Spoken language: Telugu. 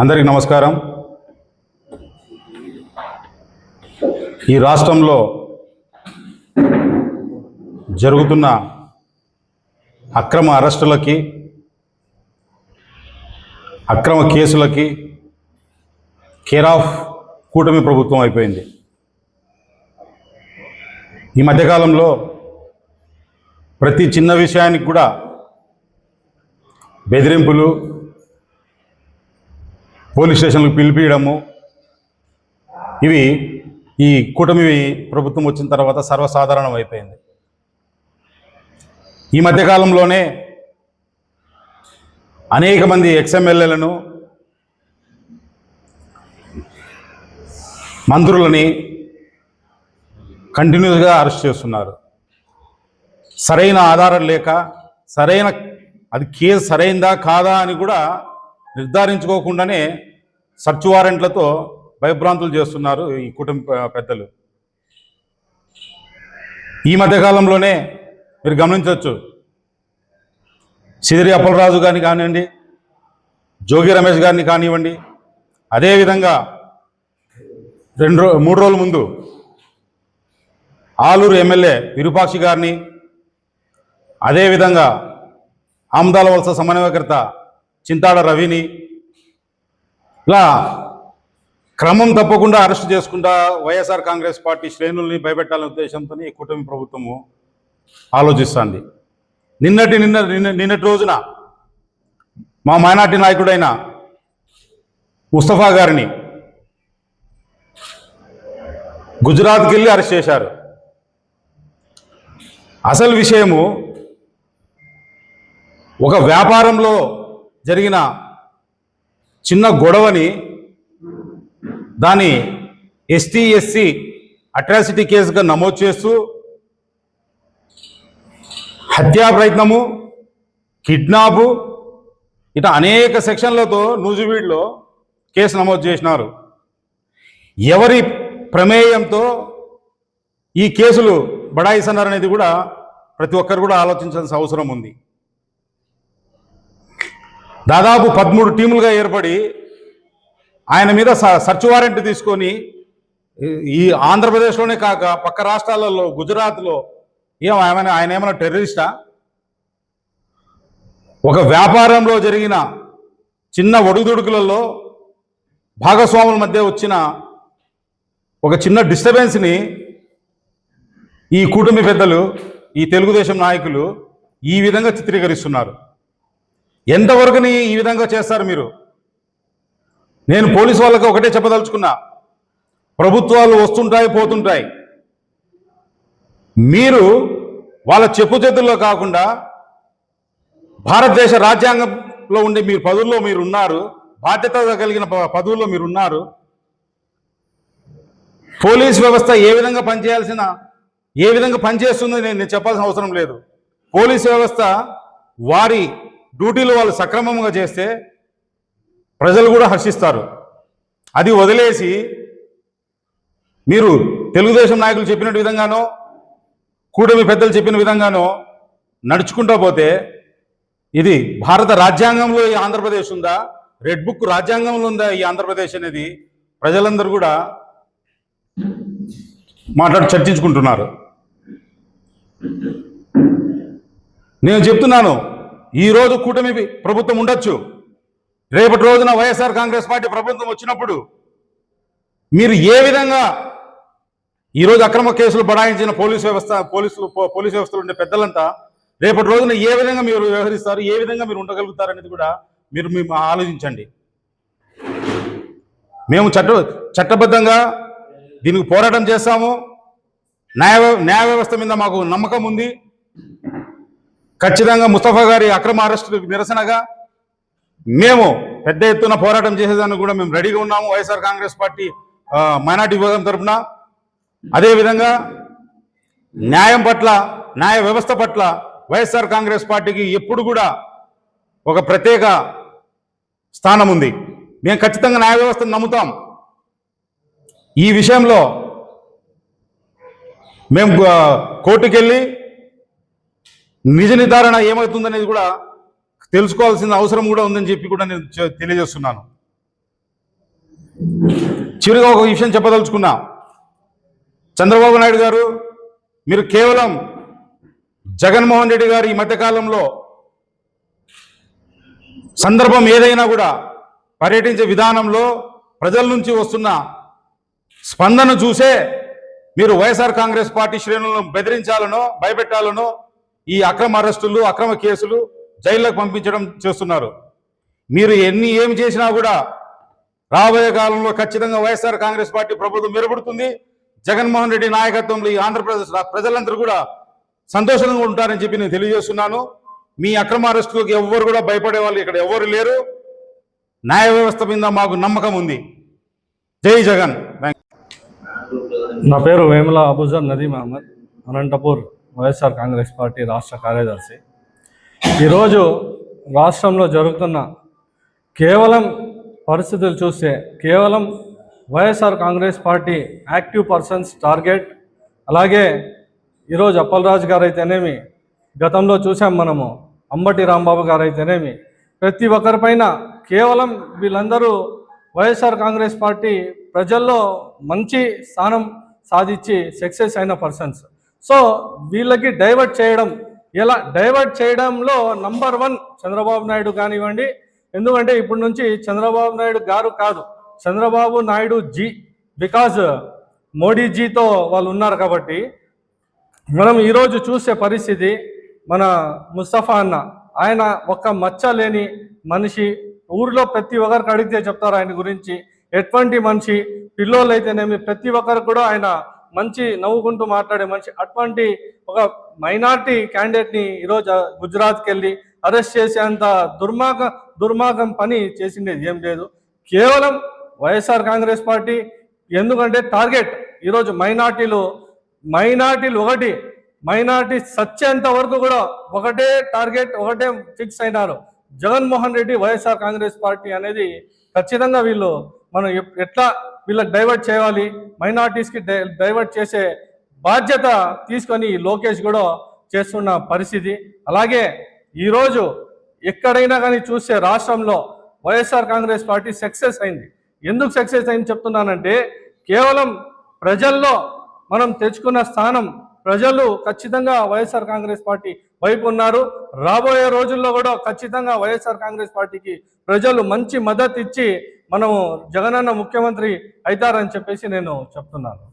అందరికీ నమస్కారం. ఈ రాష్ట్రంలో జరుగుతున్న అక్రమ అరెస్టులకి, అక్రమ కేసులకి కేర్ ఆఫ్ కూటమి ప్రభుత్వం అయిపోయింది. ఈ మధ్యకాలంలో ప్రతి చిన్న విషయానికి కూడా బెదిరింపులు, పోలీస్ స్టేషన్లకు పిలిపియడము, ఇవి ఈ కూటమి ప్రభుత్వం వచ్చిన తర్వాత సర్వసాధారణం అయిపోయింది. ఈ మధ్యకాలంలోనే అనేక మంది ఎక్స్ఎమ్మెల్యేలను, మంత్రులని కంటిన్యూస్గా అరెస్ట్ చేస్తున్నారు. సరైన ఆధారం లేక, అది కేసు సరైందా కాదా అని కూడా నిర్ధారించుకోకుండానే సర్చ్ వారెంట్లతో భయభ్రాంతులు చేస్తున్నారు ఈ కుటుంబ పెద్దలు. ఈ మధ్యకాలంలోనే మీరు గమనించవచ్చు, సిదిరి అప్పలరాజు గారిని కానివ్వండి, జోగి రమేష్ గారిని కానివ్వండి, అదేవిధంగా 3 రోజుల ముందు ఆలూరు ఎమ్మెల్యే విరూపాక్షి గారిని, అదేవిధంగా ఆమదాల వలస సమన్వయకర్త చింతాడ రవిని, ఇలా క్రమం తప్పకుండా అరెస్ట్ చేసుకుంటా వైఎస్ఆర్ కాంగ్రెస్ పార్టీ శ్రేణుల్ని భయపెట్టాలనే ఉద్దేశంతో ఈ కూటమి ప్రభుత్వము ఆలోచిస్తుంది. నిన్నటి రోజున మా మైనార్టీ నాయకుడైన ముస్తఫా గారిని గుజరాత్కి వెళ్ళి అరెస్ట్ చేశారు. అసలు విషయము, ఒక వ్యాపారంలో జరిగిన చిన్న గొడవని దాని ఎస్టీ అట్రాసిటీ కేసుగా నమోదు చేస్తూ హత్యా ప్రయత్నము, కిడ్నాపు, ఇట్లా అనేక సెక్షన్లతో నూజివీడులో కేసు నమోదు చేసినారు. ఎవరి ప్రమేయంతో ఈ కేసులు బడాయిస్తున్నారనేది కూడా ప్రతి ఒక్కరు కూడా ఆలోచించాల్సిన అవసరం ఉంది. దాదాపు 13 టీములుగా ఏర్పడి ఆయన మీద సర్చ్ వారెంట్ తీసుకొని ఈ ఆంధ్రప్రదేశ్లోనే కాక పక్క రాష్ట్రాలలో, గుజరాత్లో ఆయన ఏమైనా టెర్రరిస్టా? ఒక వ్యాపారంలో జరిగిన చిన్న ఒడుదుడుకులలో భాగస్వాముల మధ్య వచ్చిన ఒక చిన్న డిస్టర్బెన్స్ని ఈ కూటమి పెద్దలు, ఈ తెలుగుదేశం నాయకులు ఈ విధంగా చిత్రీకరిస్తున్నారు. ఎంతవరకుని ఈ విధంగా చేస్తారు మీరు? నేను పోలీసు వాళ్ళకి ఒకటే చెప్పదలుచుకున్నా, ప్రభుత్వాలు వస్తుంటాయి, పోతుంటాయి. మీరు వాళ్ళ చెప్పు చేతుల్లో కాకుండా భారతదేశ రాజ్యాంగంలో ఉండే మీరు పదవుల్లో మీరు ఉన్నారు, బాధ్యత కలిగిన పదవుల్లో మీరు ఉన్నారు. పోలీస్ వ్యవస్థ ఏ విధంగా పనిచేస్తుందో నేను చెప్పాల్సిన అవసరం లేదు. పోలీస్ వ్యవస్థ వారి డ్యూటీలు వాళ్ళు సక్రమంగా చేస్తే ప్రజలు కూడా హర్షిస్తారు. అది వదిలేసి మీరు తెలుగుదేశం నాయకులు చెప్పిన విధంగానో, కూటమి పెద్దలు చెప్పిన విధంగానో నడుచుకుంటూ పోతే, ఇది భారత రాజ్యాంగంలో ఈ ఆంధ్రప్రదేశ్ ఉందా, రెడ్ బుక్ రాజ్యాంగంలో ఉందా ఈ ఆంధ్రప్రదేశ్ అనేది ప్రజలందరూ కూడా చర్చించుకుంటున్నారు. నేను చెప్తున్నాను, ఈరోజు కూటమి ప్రభుత్వం ఉండొచ్చు, రేపటి రోజున వైఎస్ఆర్ కాంగ్రెస్ పార్టీ ప్రభుత్వం వచ్చినప్పుడు మీరు ఏ విధంగా ఈరోజు అక్రమ కేసులు బడాయించిన పోలీస్ వ్యవస్థలో ఉండే పెద్దలంతా రేపటి రోజున ఏ విధంగా మీరు వ్యవహరిస్తారు, ఏ విధంగా మీరు ఉండగలుగుతారు అనేది కూడా మీరు ఆలోచించండి. మేము చట్టబద్ధంగా దీనికి పోరాటం చేస్తాము. న్యాయ వ్యవస్థ మీద మాకు నమ్మకం ఉంది. ఖచ్చితంగా ముస్తఫా గారి అక్రమ అరెస్టులకు నిరసనగా మేము పెద్ద ఎత్తున పోరాటం చేసేదానికి కూడా మేము రెడీగా ఉన్నాము, వైఎస్ఆర్ కాంగ్రెస్ పార్టీ మైనార్టీ విభాగం తరఫున. అదేవిధంగా న్యాయ వ్యవస్థ పట్ల వైఎస్ఆర్ కాంగ్రెస్ పార్టీకి ఎప్పుడు కూడా ఒక ప్రత్యేక స్థానం ఉంది. మేము ఖచ్చితంగా న్యాయ వ్యవస్థను నమ్ముతాం. ఈ విషయంలో మేము కోర్టుకెళ్ళి నిజ నిర్ధారణ ఏమవుతుందనేది కూడా తెలుసుకోవాల్సిన అవసరం కూడా ఉందని చెప్పి కూడా నేను తెలియజేస్తున్నాను. చివరిగా ఒక విషయం చెప్పదలుచుకున్నా. చంద్రబాబు నాయుడు గారు, మీరు కేవలం జగన్మోహన్ రెడ్డి గారు ఈ మధ్యకాలంలో సందర్భం ఏదైనా కూడా పర్యటించే విధానంలో ప్రజల నుంచి వస్తున్న స్పందన చూసే మీరు వైఎస్ఆర్ కాంగ్రెస్ పార్టీ శ్రేణులను బెదిరించాలనో భయపెట్టాలనో ఈ అక్రమ అరెస్టులు, అక్రమ కేసులు, జైల్లోకి పంపించడం చేస్తున్నారు. మీరు ఏమి చేసినా కూడా రాబోయే కాలంలో ఖచ్చితంగా వైఎస్ఆర్ కాంగ్రెస్ పార్టీ ప్రభుత్వం మెరుగుపడుతుంది. జగన్మోహన్ రెడ్డి నాయకత్వంలో ఈ ఆంధ్రప్రదేశ్ ప్రజలందరూ కూడా సంతోషంగా ఉంటారని చెప్పి నేను తెలియజేస్తున్నాను. మీ అక్రమ అరెస్టులకు ఎవ్వరు కూడా భయపడే వాళ్ళు ఇక్కడ ఎవరు లేరు. న్యాయ వ్యవస్థ మీద మాకు నమ్మకం ఉంది. జై జగన్. నా పేరు వేముల అబూజర్ నదీమ్ అహ్మద్, అనంతపూర్ వైఎస్ఆర్ కాంగ్రెస్ పార్టీ రాష్ట్ర కార్యదర్శి. ఈరోజు రాష్ట్రంలో జరుగుతున్న కేవలం పరిస్థితులు చూస్తే కేవలం YSR Congress party active persons target. అలాగే ఈరోజు అప్పలరాజు గారు అయితేనేమి, గతంలో చూసాం మనము అంబటి రాంబాబు గారు అయితేనేమి, ప్రతి ఒక్కరిపైన కేవలం వీళ్ళందరూ వైఎస్ఆర్ కాంగ్రెస్ పార్టీ ప్రజల్లో మంచి స్థానం సాధించి సక్సెస్ అయిన పర్సన్స్. సో వీళ్ళకి డైవర్ట్ చేయడం, ఇలా డైవర్ట్ చేయడంలో నంబర్ 1 చంద్రబాబు నాయుడు కానివ్వండి. ఎందుకంటే ఇప్పటి నుంచి చంద్రబాబు నాయుడు గారు కాదు, చంద్రబాబు నాయుడు జీ, బికాజ్ మోడీజీతో వాళ్ళు ఉన్నారు కాబట్టి. మనం ఈరోజు చూసే పరిస్థితి, మన ముస్తఫా అన్న, ఆయన ఒక్క మచ్చ లేని మనిషి. ఊరిలో ప్రతి ఒక్కరికి అడిగితే చెప్తారు ఆయన గురించి ఎటువంటి మనిషి. పిల్లోళ్ళు అయితేనేమి ప్రతి ఒక్కరు కూడా ఆయన మంచి నవ్వుకుంటూ మాట్లాడే మనిషి. అటువంటి ఒక మైనార్టీ క్యాండిడేట్ని ఈరోజు గుజరాత్కి వెళ్ళి అరెస్ట్ చేసేంత దుర్మార్గం పని చేసిండేది ఏం లేదు. కేవలం వైఎస్ఆర్ కాంగ్రెస్ పార్టీ ఎందుకంటే టార్గెట్ ఈరోజు మైనార్టీలు ఒకటి, మైనార్టీ సచ్చేంత వరకు కూడా ఒకటే టార్గెట్, ఒకటే ఫిక్స్ అయినారు. జగన్మోహన్ రెడ్డి, వైఎస్ఆర్ కాంగ్రెస్ పార్టీ అనేది ఖచ్చితంగా వీళ్ళు మనం ఎట్లా వీళ్ళకి డైవర్ట్ చేయాలి, మైనార్టీస్కి డైవర్ట్ చేసే బాధ్యత తీసుకొని లోకేష్ కూడా చేస్తున్న పరిస్థితి. అలాగే ఈరోజు ఎక్కడైనా కానీ చూస్తే రాష్ట్రంలో వైఎస్ఆర్ కాంగ్రెస్ పార్టీ సక్సెస్ అయింది. ఎందుకు సక్సెస్ అయింది చెప్తున్నానంటే, కేవలం ప్రజల్లో మనం తెచ్చుకున్న స్థానం, ప్రజలు ఖచ్చితంగా వైఎస్ఆర్ కాంగ్రెస్ పార్టీ వైపు ఉన్నారు. రాబోయే రోజుల్లో కూడా ఖచ్చితంగా వైఎస్ఆర్ కాంగ్రెస్ పార్టీకి ప్రజలు మంచి మద్దతు ఇచ్చి మనము జగనన్న ముఖ్యమంత్రి అవుతారని చెప్పేసి నేను చెప్తున్నాను.